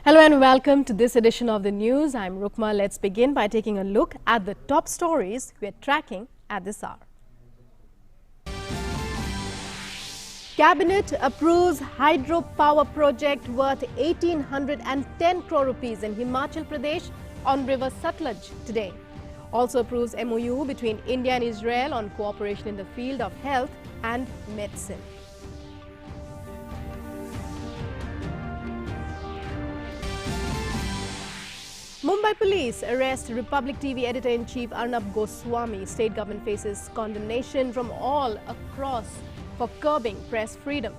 Hello and welcome to this edition of the news. I'm Rukma. Let's begin by taking a look at the top stories we're tracking at this hour. Cabinet approves hydropower project worth 1810 crore rupees in Himachal Pradesh on river Satluj today. Also approves MOU between India and Israel on cooperation in the field of health and medicine. Mumbai police arrest Republic TV editor-in-chief Arnab Goswami. State government faces condemnation from all across for curbing press freedom.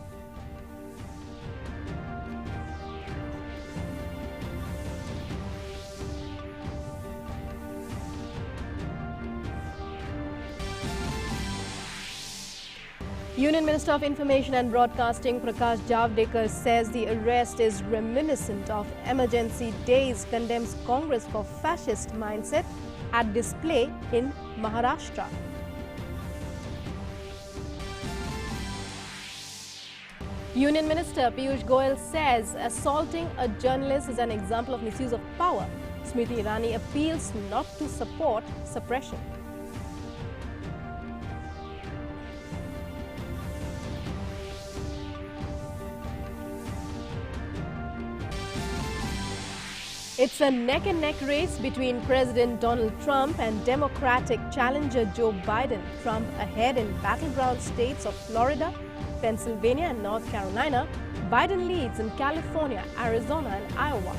Union Minister of Information and Broadcasting Prakash Javadekar says the arrest is reminiscent of emergency days, condemns Congress for fascist mindset at display in Maharashtra. Union Minister Piyush Goyal says assaulting a journalist is an example of misuse of power. Smriti Irani appeals not to support suppression. It's a neck-and-neck race between President Donald Trump and Democratic challenger Joe Biden. Trump ahead in battleground states of Florida, Pennsylvania and North Carolina. Biden leads in California, Arizona and Iowa.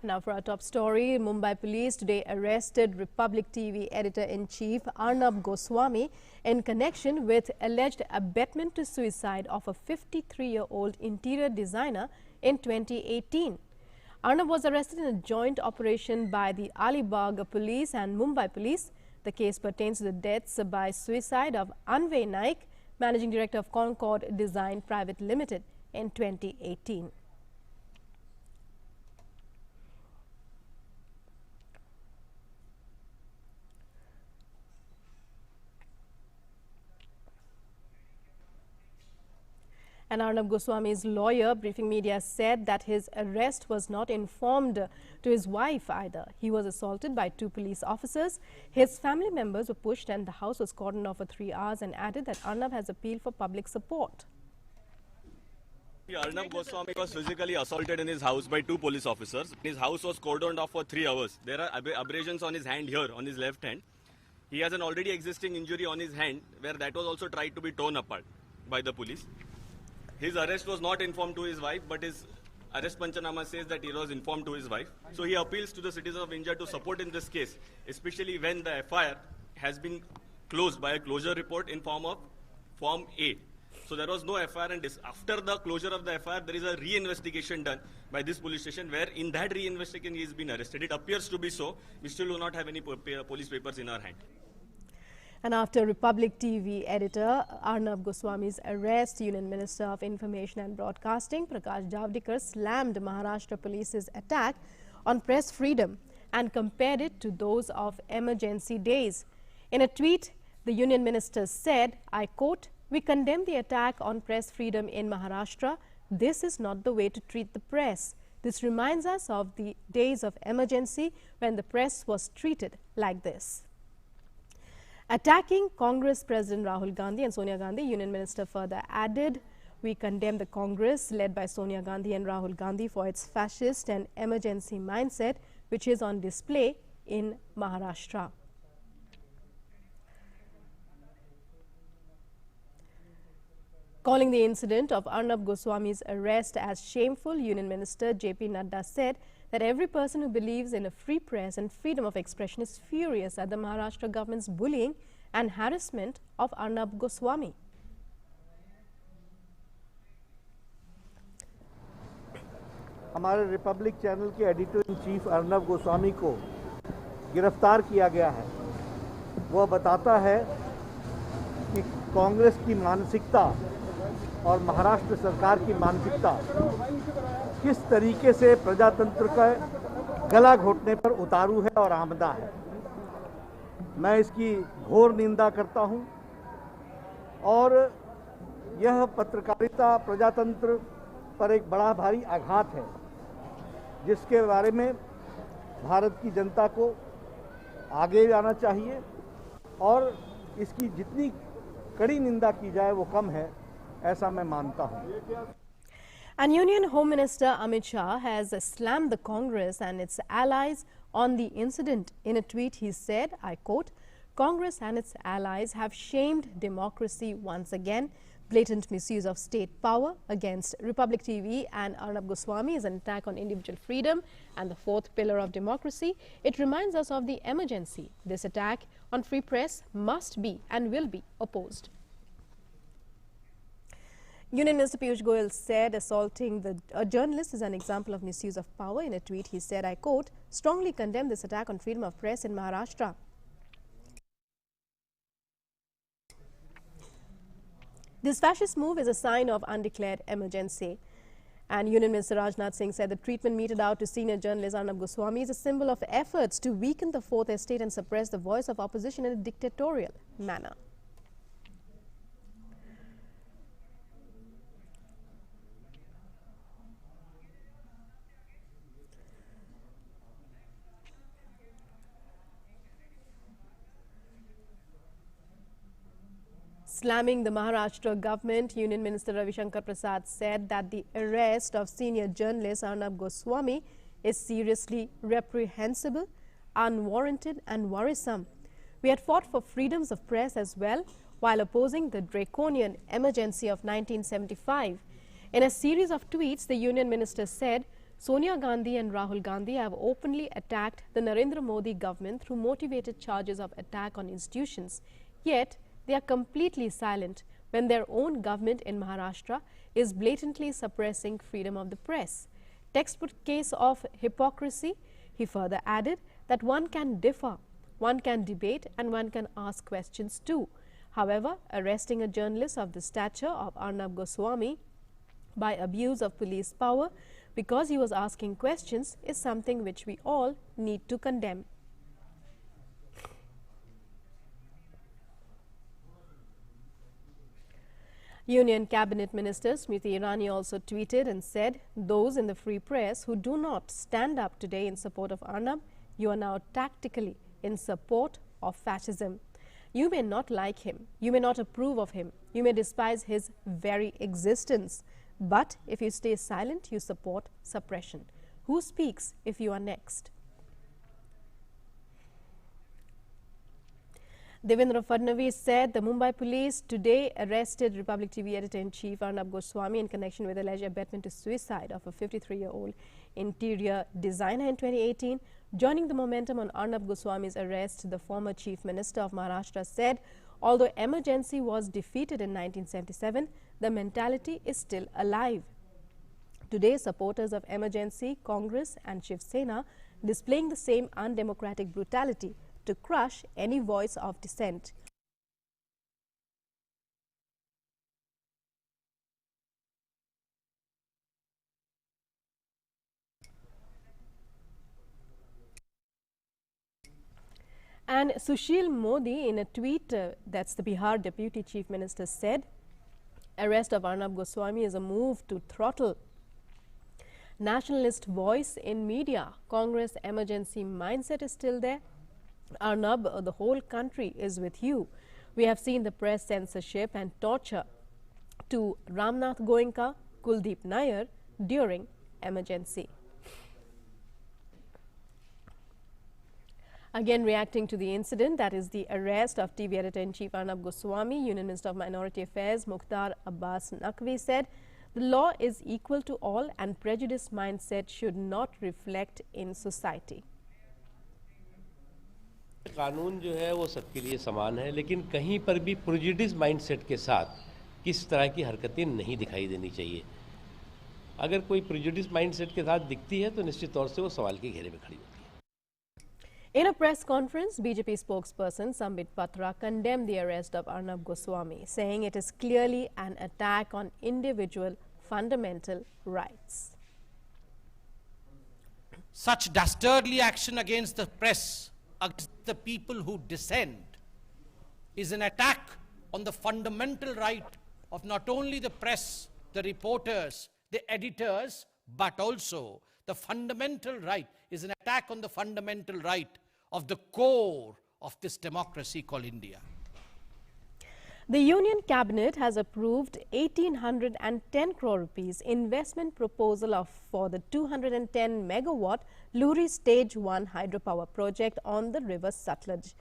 Now for our top story, Mumbai police today arrested Republic TV editor-in-chief Arnab Goswami in connection with alleged abetment to suicide of a 53-year-old interior designer in 2018. Arnab was arrested in a joint operation by the Alibag police and Mumbai police. The case pertains to the deaths by suicide of Anvay Naik, managing director of Concord Design Private Limited in 2018. And Arnab Goswami's lawyer, briefing media, said that his arrest was not informed to his wife either. He was assaulted by 2 police officers. His family members were pushed and the house was cordoned off for 3 hours, and added that Arnab has appealed for public support. Arnab Goswami was physically assaulted in his house by 2 police officers. His house was cordoned off for 3 hours. There are abrasions on his hand here, on his left hand. He has an already existing injury on his hand, where that was also tried to be torn apart by the police. His arrest was not informed to his wife, but his arrest Panchanama says that he was informed to his wife. So he appeals to the citizens of India to support in this case, especially when the FIR has been closed by a closure report in form of Form A. So there was no FIR, and after the closure of the FIR, there is a re-investigation done by this police station, where in that re-investigation he has been arrested. It appears to be so. We still do not have any police papers in our hand. And after Republic TV editor Arnab Goswami's arrest, Union Minister of Information and Broadcasting Prakash Javadekar slammed Maharashtra police's attack on press freedom and compared it to those of emergency days. In a tweet, the Union Minister said, I quote, "We condemn the attack on press freedom in Maharashtra. This is not the way to treat the press. This reminds us of the days of emergency when the press was treated like this." Attacking Congress President Rahul Gandhi and Sonia Gandhi, Union Minister further added, "We condemn the Congress led by Sonia Gandhi and Rahul Gandhi for its fascist and emergency mindset, which is on display in Maharashtra." Calling the incident of Arnab Goswami's arrest as shameful, Union Minister JP Nadda said that every person who believes in a free press and freedom of expression is furious at the Maharashtra government's bullying and harassment of Arnab Goswami. हमारे Republic channel के editor in chief Arnab Goswami को गिरफ्तार किया गया है। वह बताता है कि कांग्रेस की मानसिकता और महाराष्ट्र सरकार की मानसिकता किस तरीके से प्रजातंत्र का गला घोटने पर उतारू है और आमदा है। मैं इसकी घोर निंदा करता हूं और यह पत्रकारिता प्रजातंत्र पर एक बड़ा भारी आघात है, जिसके बारे में भारत की जनता को आगे आना चाहिए और इसकी जितनी कड़ी निंदा की जाए वो कम है, ऐसा मैं मानता हूं। And Union Home Minister Amit Shah has slammed the Congress and its allies on the incident. In a tweet, he said, I quote, Congress and its allies have shamed democracy once again. Blatant misuse of state power against Republic TV and Arnab Goswami is an attack on individual freedom and the fourth pillar of democracy. It reminds us of the emergency. This attack on free press must be and will be opposed. Union Minister Piyush Goyal said assaulting a journalist is an example of misuse of power. In a tweet, he said, I quote, strongly condemn this attack on freedom of press in Maharashtra. This fascist move is a sign of undeclared emergency. And Union Minister Rajnath Singh said the treatment meted out to senior journalist Arnab Goswami is a symbol of efforts to weaken the fourth estate and suppress the voice of opposition in a dictatorial manner. Slamming the Maharashtra government, Union Minister Ravi Shankar Prasad said that the arrest of senior journalist Arnab Goswami is seriously reprehensible, unwarranted and worrisome. We had fought for freedoms of press as well while opposing the draconian emergency of 1975. In a series of tweets, the Union Minister said, Sonia Gandhi and Rahul Gandhi have openly attacked the Narendra Modi government through motivated charges of attack on institutions. Yet, they are completely silent when their own government in Maharashtra is blatantly suppressing freedom of the press. Textbook case of hypocrisy. He further added that one can differ, one can debate and one can ask questions too. However, arresting a journalist of the stature of Arnab Goswami by abuse of police power because he was asking questions is something which we all need to condemn. Union Cabinet Minister Smriti Irani also tweeted and said, those in the free press who do not stand up today in support of Arnab, you are now tactically in support of fascism. You may not like him, you may not approve of him, you may despise his very existence, but if you stay silent, you support suppression. Who speaks if you are next? Devendra Fadnavis said the Mumbai police today arrested Republic TV editor-in-chief Arnab Goswami in connection with alleged abetment to suicide of a 53-year-old interior designer in 2018. Joining the momentum on Arnab Goswami's arrest, the former chief minister of Maharashtra said, although emergency was defeated in 1977, the mentality is still alive. Today, supporters of emergency, Congress and Shiv Sena displaying the same undemocratic brutality to crush any voice of dissent. And Sushil Modi, in a tweet, that's the Bihar Deputy Chief Minister, said, arrest of Arnab Goswami is a move to throttle nationalist voice in media. Congress emergency mindset is still there. Arnab, the whole country is with you. We have seen the press censorship and torture to Ramnath Goenka, Kuldeep Nair during emergency. Again, reacting to the incident, that is the arrest of TV editor-in-chief Arnab Goswami, Union Minister of Minority Affairs Mukhtar Abbas Naqvi said, the law is equal to all and prejudice mindset should not reflect in society. कानून जो है वो सबके लिए समान है, लेकिन कहीं पर भी प्रेजुडिस माइंडसेट के साथ किस तरह की हरकतें नहीं दिखाई देनी चाहिए। अगर कोई प्रेजुडिस माइंडसेट के साथ दिखती है तो निश्चित तौर से वो सवाल के घेरे में खड़ी होती है। In a press conference, BJP spokesperson Sambit Patra condemned the arrest of Arnab Goswami, saying it is clearly an attack on individual fundamental rights. Such dastardly action against the press against the people who dissent is an attack on the fundamental right of not only the press, the reporters, the editors, but also the fundamental right, is an attack on the fundamental right of the core of this democracy called India. The Union Cabinet has approved 1,810 crore rupees investment proposal for the 210 megawatt Luhri Stage 1 hydropower project on the river Satluj.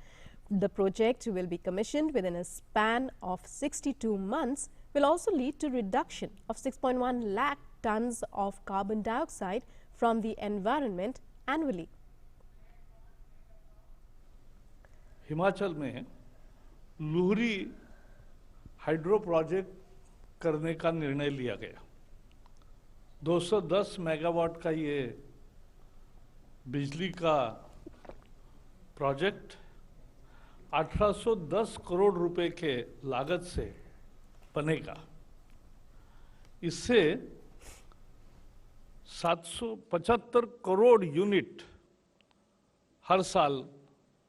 The project will be commissioned within a span of 62 months, will also lead to reduction of 6.1 lakh tons of carbon dioxide from the environment annually. Himachal में Luhri hydro project करने का निर्णय लिया गया। 210 megawatt का ये बिजली का प्रोजेक्ट 1810 करोड़ रुपए के लागत से बनेगा। इससे 775 करोड़ यूनिट हर साल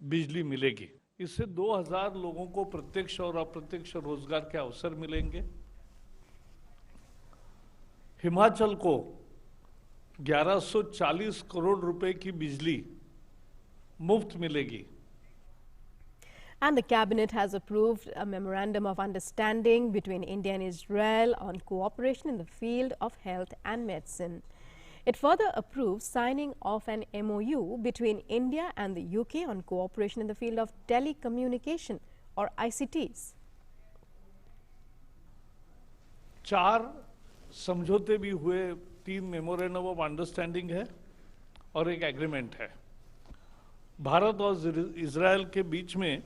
बिजली मिलेगी। इससे 2000 लोगों को प्रत्यक्ष और अप्रत्यक्ष रोजगार के अवसर मिलेंगे। हिमाचल को 1140 करोड़ रुपए की बिजली मुफ्त मिलेगी। And the Cabinet has approved a memorandum of understanding between India and Israel on cooperation in the field of health and medicine. It further approves signing of an MOU between India and the UK on cooperation in the field of telecommunication or ICTs. 4 समझौते भी हुए, 3 memorandum of understanding है और एक agreement है। भारत और Israel के बीच में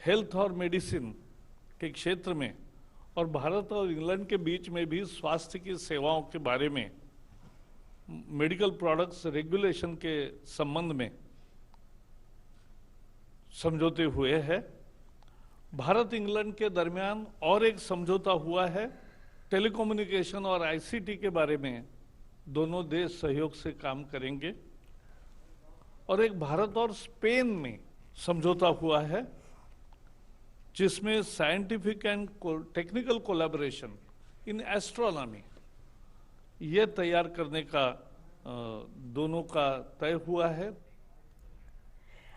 हेल्थ और मेडिसिन के क्षेत्र में और भारत और इंग्लैंड के बीच में भी स्वास्थ्य की सेवाओं के बारे में मेडिकल प्रोडक्ट्स रेगुलेशन के संबंध में समझौते हुए हैं। भारत इंग्लैंड के दरमियान और एक समझौता हुआ है टेलीकम्युनिकेशन और आईसीटी के बारे में। दोनों देश सहयोग से काम करेंगे। और एक भारत और स्पेन में समझौता हुआ है जिसमें scientific and technical collaboration in astronomy ये तैयार करने का दोनों का तय हुआ है।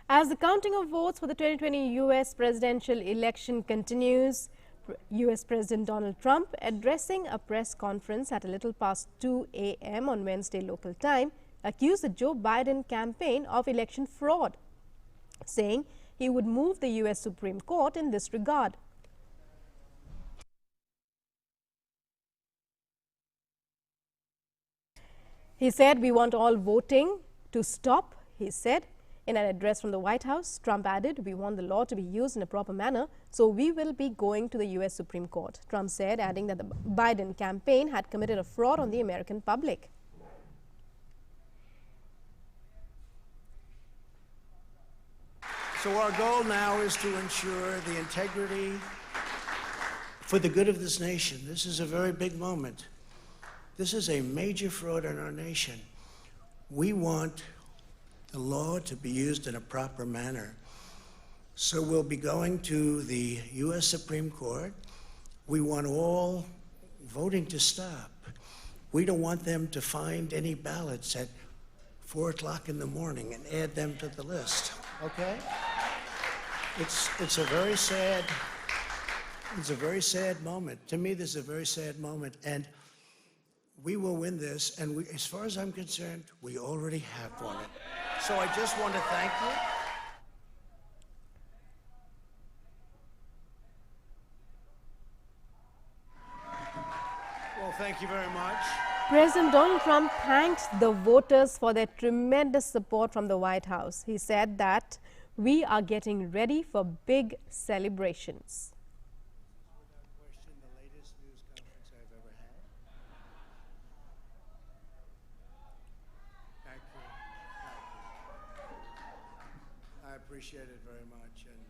As the counting of votes for the 2020 US presidential election continues, US President Donald Trump, addressing a press conference at a little past 2 a.m. on Wednesday local time, accused the Joe Biden campaign of election fraud, saying he would move the US Supreme Court in this regard. He said, "We want all voting to stop," he said. In an address from the White House, Trump added, "We want the law to be used in a proper manner, so we will be going to the US Supreme Court." Trump said, adding that the Biden campaign had committed a fraud on the American public. So our goal now is to ensure the integrity for the good of this nation. This is a very big moment. This is a major fraud in our nation. We want the law to be used in a proper manner. So we'll be going to the US Supreme Court. We want all voting to stop. We don't want them to find any ballots at 4 o'clock in the morning and add them to the list, okay? It's a very sad moment. To me, this is a very sad moment, and we will win this, and as far as I'm concerned, we already have won it. So I just want to thank you. Well, thank you very much. President Donald Trump thanked the voters for their tremendous support from the White House. He said that we are getting ready for big celebrations. Without question, the latest news conference I've ever had. Thank you. I appreciate it very much. And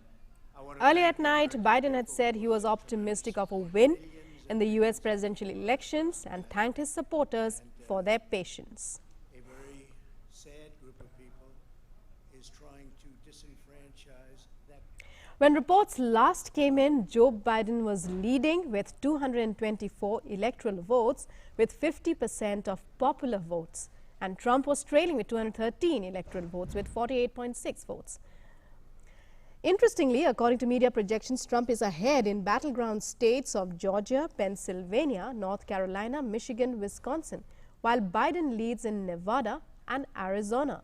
I want to Earlier at night, Biden had said he was optimistic of a win in the US presidential elections and thanked his supporters for their patience. a very sad group of people is trying to disenfranchise that. When reports last came in, Joe Biden was leading with 224 electoral votes with 50% of popular votes, and Trump was trailing with 213 electoral votes with 48.6 votes. Interestingly, according to media projections, Trump is ahead in battleground states of Georgia, Pennsylvania, North Carolina, Michigan, Wisconsin, while Biden leads in Nevada and Arizona.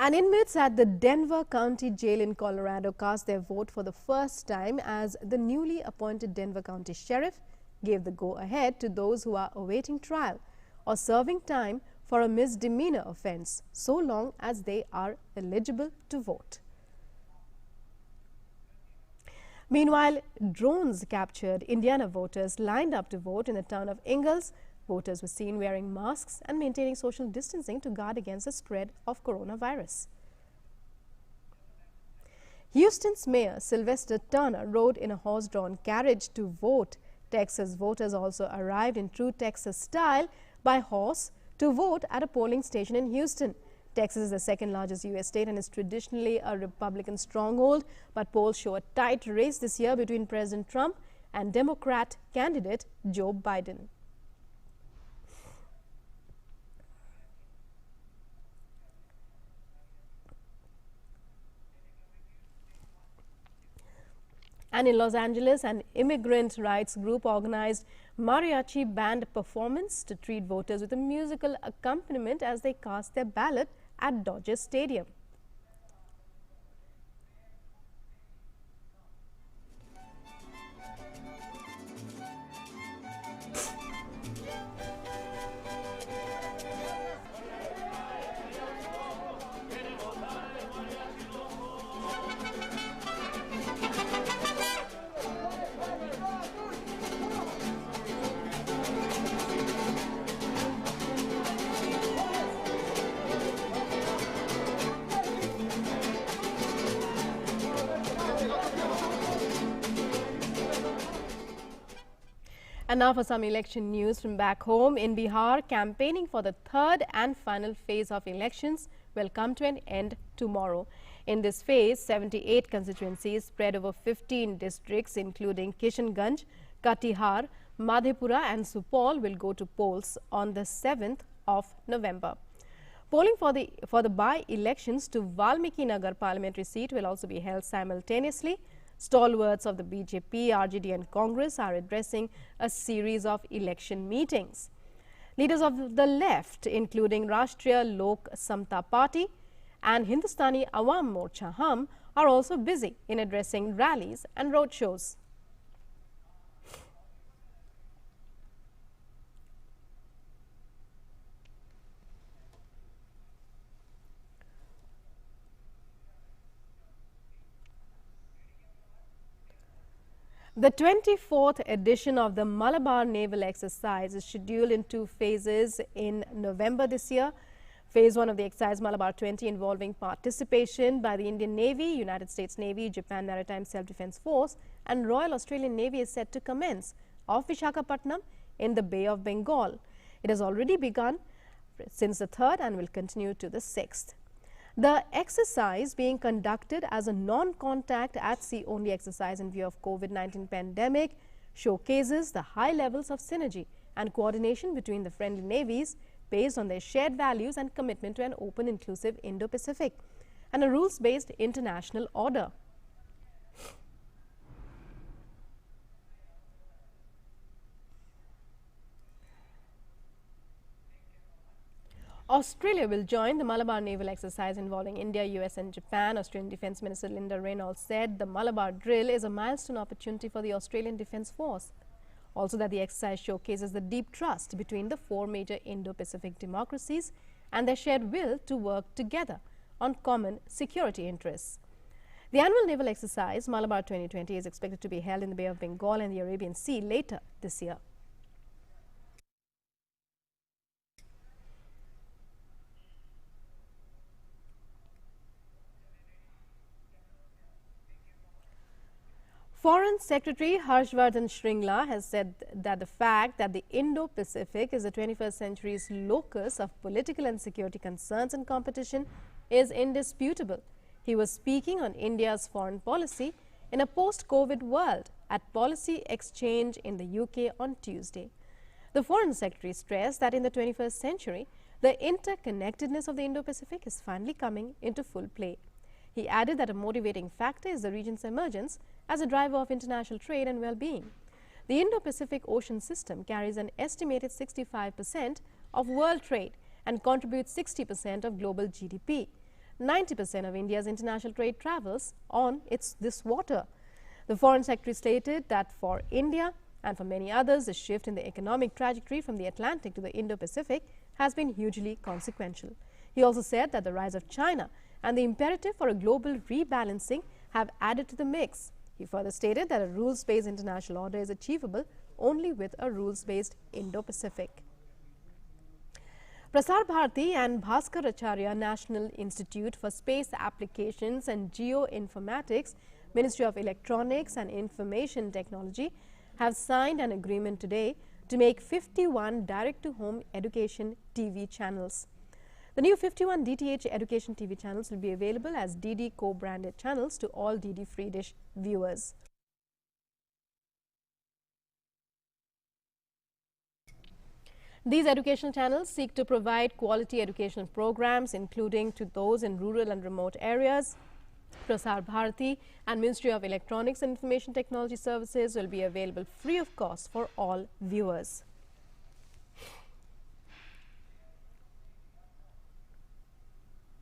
And inmates at the Denver County Jail in Colorado cast their vote for the first time as the newly appointed Denver County Sheriff gave the go-ahead to those who are awaiting trial or serving time for a misdemeanor offense, so long as they are eligible to vote. Meanwhile, drones captured Indiana voters lined up to vote in the town of Ingalls. Voters were seen wearing masks and maintaining social distancing to guard against the spread of coronavirus. Houston's Mayor Sylvester Turner rode in a horse-drawn carriage to vote. Texas voters also arrived in true Texas style by horse to vote at a polling station in Houston. Texas is the second largest U.S. state and is traditionally a Republican stronghold, but polls show a tight race this year between President Trump and Democrat candidate Joe Biden. And in Los Angeles, an immigrant rights group organized mariachi band performance to treat voters with a musical accompaniment as they cast their ballot at Dodger Stadium. And now for some election news from back home. In Bihar, campaigning for the third and final phase of elections will come to an end tomorrow. In this phase, 78 constituencies spread over 15 districts, including Kishanganj, Katihar, Madhepura and Supaul will go to polls on the 7th of November. Polling for the by-elections to Valmiki Nagar parliamentary seat will also be held simultaneously. Stalwarts of the BJP, RJD and Congress are addressing a series of election meetings. Leaders of the left, including Rashtriya Lok Samta Party and Hindustani Awam Morcha Hum, are also busy in addressing rallies and roadshows. The 24th edition of the Malabar Naval Exercise is scheduled in 2 phases in November this year. Phase 1 of the exercise, Malabar 20, involving participation by the Indian Navy, United States Navy, Japan Maritime Self-Defense Force and Royal Australian Navy is set to commence off Visakhapatnam in the Bay of Bengal. It has already begun since the 3rd and will continue to the 6th. The exercise, being conducted as a non-contact at-sea only exercise in view of COVID-19 pandemic, showcases the high levels of synergy and coordination between the friendly navies based on their shared values and commitment to an open, inclusive Indo-Pacific and a rules-based international order. Australia will join the Malabar Naval Exercise involving India, US and Japan. Australian Defence Minister Linda Reynolds said the Malabar drill is a milestone opportunity for the Australian Defence Force. Also that the exercise showcases the deep trust between the 4 major Indo-Pacific democracies and their shared will to work together on common security interests. The annual naval exercise, Malabar 2020, is expected to be held in the Bay of Bengal and the Arabian Sea later this year. Foreign Secretary Harshvardhan Shringla has said that the fact that the Indo-Pacific is the 21st century's locus of political and security concerns and competition is indisputable. He was speaking on India's foreign policy in a post-COVID world at Policy Exchange in the UK on Tuesday. The Foreign Secretary stressed that in the 21st century, the interconnectedness of the Indo-Pacific is finally coming into full play. He added that a motivating factor is the region's emergence as a driver of international trade and well-being. The Indo-Pacific Ocean System carries an estimated 65% of world trade and contributes 60% of global GDP. 90% of India's international trade travels on this water. The Foreign Secretary stated that for India and for many others, the shift in the economic trajectory from the Atlantic to the Indo-Pacific has been hugely consequential. He also said that the rise of China and the imperative for a global rebalancing have added to the mix. He further stated that a rules-based international order is achievable only with a rules-based Indo-Pacific. Prasar Bharati and Bhaskar Acharya National Institute for Space Applications and Geoinformatics, Ministry of Electronics and Information Technology, have signed an agreement today to make 51 direct-to-home education TV channels. The new 51 DTH education TV channels will be available as DD co-branded channels to all DD Free Dish viewers. These educational channels seek to provide quality educational programs, including to those in rural and remote areas. Prasar Bharati and Ministry of Electronics and Information Technology Services will be available free of cost for all viewers.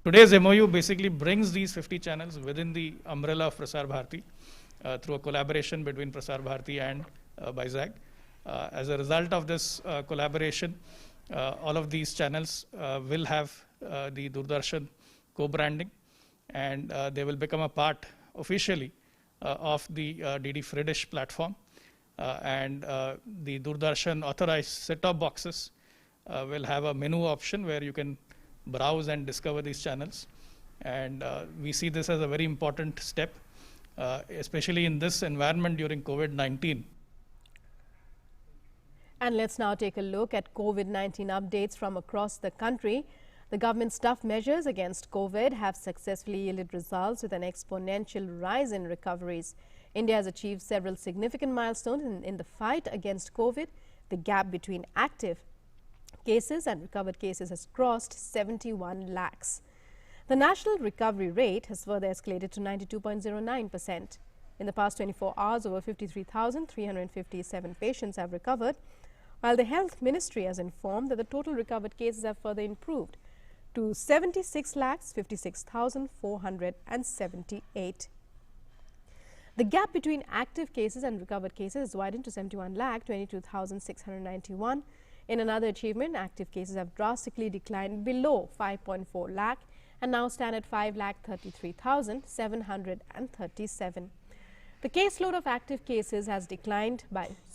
Today's MOU basically brings these 50 channels within the umbrella of Prasar Bharati through a collaboration between Prasar Bharati and BIZAG. As a result of this collaboration, all of these channels will have the Doordarshan co-branding, and they will become a part officially of the DD Free Dish platform. And the Doordarshan authorized set-top boxes will have a menu option where you can browse and discover these channels. And we see this as a very important step, especially in this environment during COVID-19. And let's now take a look at COVID-19 updates from across the country. The government's tough measures against COVID have successfully yielded results with an exponential rise in recoveries. India has achieved several significant milestones in the fight against COVID. The gap between active cases and recovered cases has crossed 71 lakhs. The national recovery rate has further escalated to 92.09%. In the past 24 hours, over 53,357 patients have recovered, while the Health Ministry has informed that the total recovered cases have further improved to 76,56,478. The gap between active cases and recovered cases has widened to 71,22,691. In another achievement, active cases have drastically declined below 5.4 lakh and now stand at 5,33,737. The caseload of active cases has declined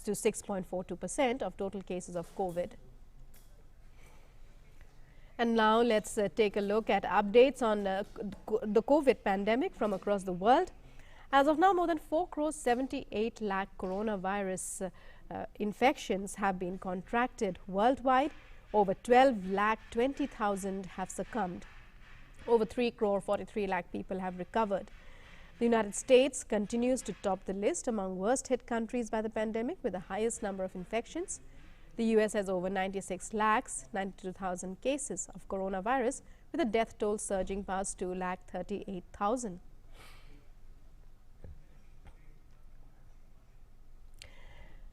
to 6.42% of total cases of COVID. And now let's take a look at updates on the COVID pandemic from across the world. As of now, more than 4.78 lakh coronavirus infections have been contracted worldwide. Over 12,20,000 have succumbed. Over 3.43 lakh people have recovered. The United States continues to top the list among worst hit countries by the pandemic with the highest number of infections. The US has over 96,92,000 cases of coronavirus, with the death toll surging past 2,38,000.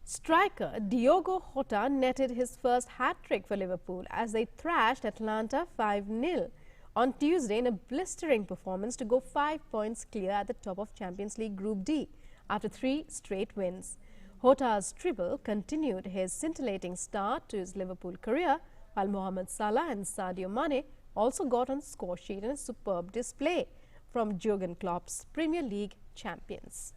Striker Diogo Jota netted his first hat-trick for Liverpool as they thrashed Atlanta 5-0 on Tuesday in a blistering performance to go 5 points clear at the top of Champions League Group D after 3 straight wins. Jota's treble continued his scintillating start to his Liverpool career, while Mohamed Salah and Sadio Mane also got on score sheet in a superb display from Jurgen Klopp's Premier League champions.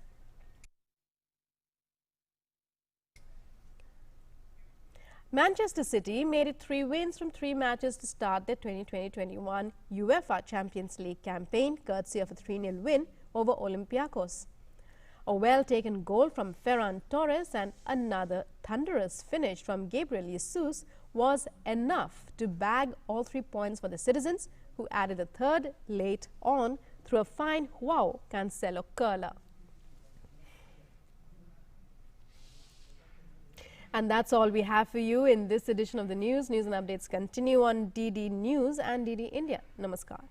Manchester City made it 3 wins from 3 matches to start their 2020-21 UEFA Champions League campaign, courtesy of a 3-0 win over Olympiacos. A well-taken goal from Ferran Torres and another thunderous finish from Gabriel Jesus was enough to bag all 3 points for the citizens, who added a third late on through a fine Joao Cancelo curler. And that's all we have for you in this edition of the news. News and updates continue on DD News and DD India. Namaskar.